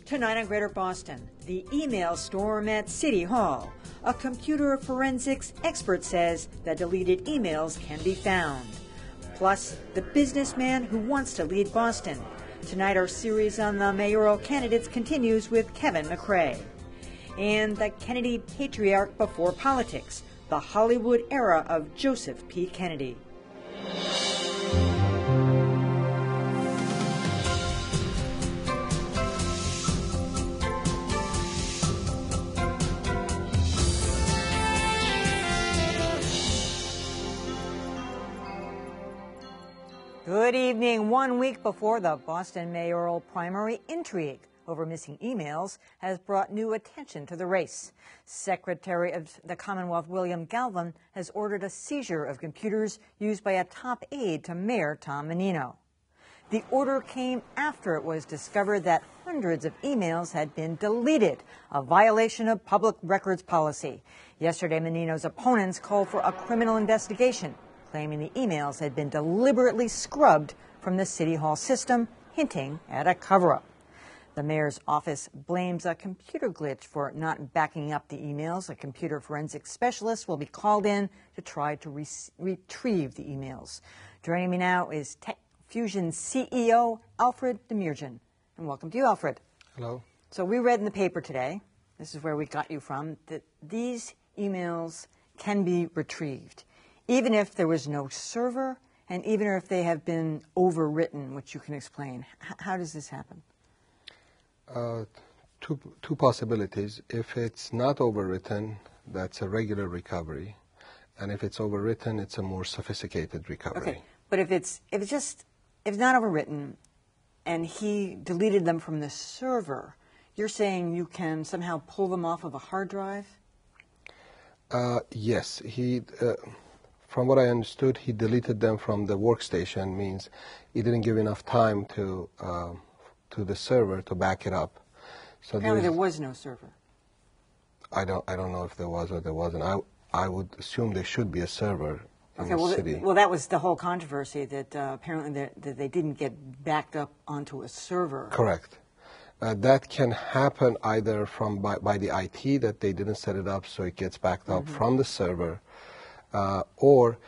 Tonight on Greater Boston, the email storm at City Hall. A computer forensics expert says that deleted emails can be found. Plus, the businessman who wants to lead Boston. Tonight, our series on the mayoral candidates continues with Kevin McCrae. And the Kennedy patriarch before politics, the Hollywood era of Joseph P. Kennedy. Good evening. 1 week before the Boston mayoral primary, intrigue over missing emails has brought new attention to the race. Secretary of the Commonwealth William Galvin has ordered a seizure of computers used by a top aide to Mayor Tom Menino. The order came after it was discovered that hundreds of emails had been deleted, a violation of public records policy. Yesterday, Menino's opponents called for a criminal investigation, claiming the emails had been deliberately scrubbed from the City Hall system, hinting at a cover-up. The mayor's office blames a computer glitch for not backing up the emails. A computer forensics specialist will be called in to try to retrieve the emails. Joining me now is Techfusion CEO Alfred Demirjian. And welcome to you, Alfred. Hello. So we read in the paper today, this is where we got you from, that these emails can be retrieved, even if there was no server, and even if they have been overwritten, which you can explain. How does this happen? Two possibilities. If it's not overwritten, that's a regular recovery, and if it's overwritten, it's a more sophisticated recovery. Okay, but if it's not overwritten, and he deleted them from the server, you're saying you can somehow pull them off of a hard drive? Yes, from what I understood, he deleted them from the workstation. Means he didn't give enough time to the server to back it up. So apparently there was no server. I don't know if there was or there wasn't. I would assume there should be a server in the city. Well, that was the whole controversy, that apparently that they didn't get backed up onto a server. Correct. That can happen either by the IT, that they didn't set it up so it gets backed up from the server, or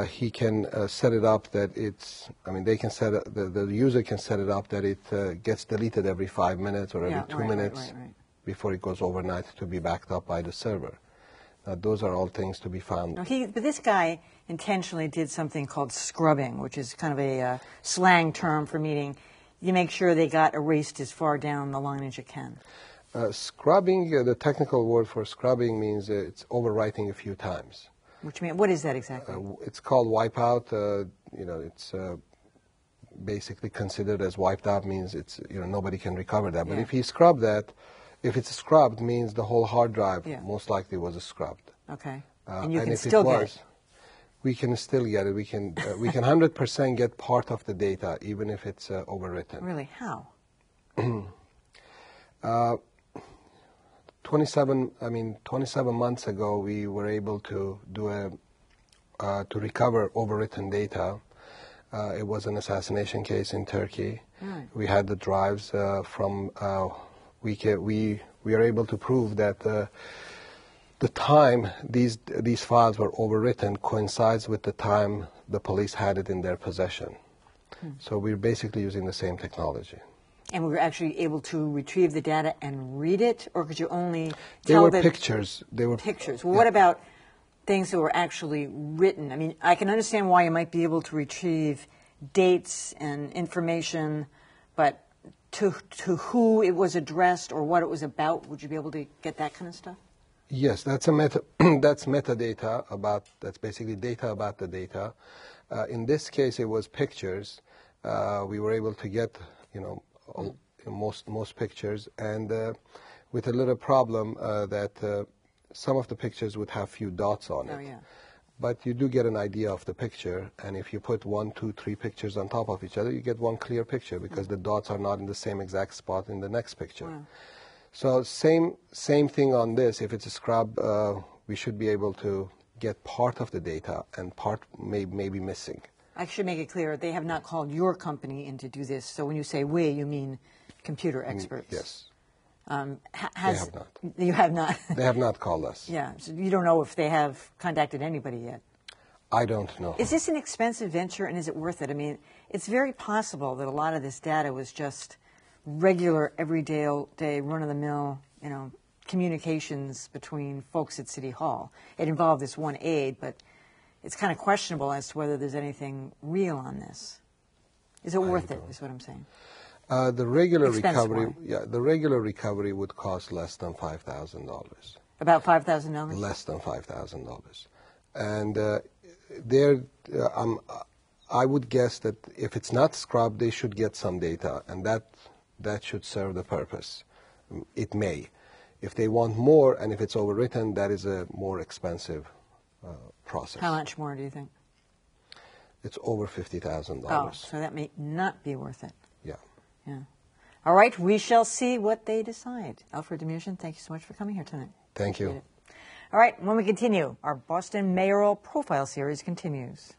he can set it up that they can set it, the user can set it up that it gets deleted every 5 minutes or every 2 minutes before it goes overnight to be backed up by the server. Those are all things to be found. No, but this guy intentionally did something called scrubbing, which is kind of a slang term for meaning you make sure they got erased as far down the line as you can. Scrubbing, the technical word for scrubbing means it's overwriting a few times. Which means, what is that exactly? It's called wipeout. It's basically considered as wiped out, means it's nobody can recover that. But if he scrubbed that, if it's scrubbed, means the whole hard drive most likely was scrubbed. Okay. And you can if still get it. We can still get it. We can 100% get part of the data, even if it's overwritten. Really? How? 27 months ago, we were able to do to recover overwritten data. It was an assassination case in Turkey. Right. We had the drives from. We are able to prove that the time these files were overwritten coincides with the time the police had it in their possession. So we're basically using the same technology. And we were actually able to retrieve the data and read it, or could you only They tell were that pictures. They were pictures? Well, what about things that were actually written? I mean, I can understand why you might be able to retrieve dates and information, but to who it was addressed or what it was about, would you be able to get that kind of stuff? Yes, that's that's metadata about. That's basically data about the data. In this case, it was pictures. We were able to get most pictures, and with a little problem that some of the pictures would have few dots on it. Oh, yeah. But you do get an idea of the picture, and if you put 1, 2, 3 pictures on top of each other, you get one clear picture because the dots are not in the same exact spot in the next picture. Wow. So same thing on this. If it's a scrub, we should be able to get part of the data, and part may be missing. I should make it clear, they have not called your company in to do this. So when you say we, you mean computer experts. Yes. They have not. You have not? They have not called us. Yeah, so you don't know if they have contacted anybody yet. I don't know. Is this an expensive venture, and is it worth it? I mean, it's very possible that a lot of this data was just regular, everyday, run-of-the-mill, communications between folks at City Hall. It involved this one aide, but it's kind of questionable as to whether there's anything real on this. Is it worth it, is what I'm saying? The regular recovery would cost less than $5,000. About $5,000? Less than $5,000. And I would guess that if it's not scrubbed, they should get some data, and that should serve the purpose. It may. If they want more, and if it's overwritten, that is a more expensive process. How much more do you think? It's over $50,000. Oh, so that may not be worth it. Yeah. Yeah. All right, we shall see what they decide. Alfred Demirjian, thank you so much for coming here tonight. Thank you. All right, when we continue, our Boston mayoral profile series continues.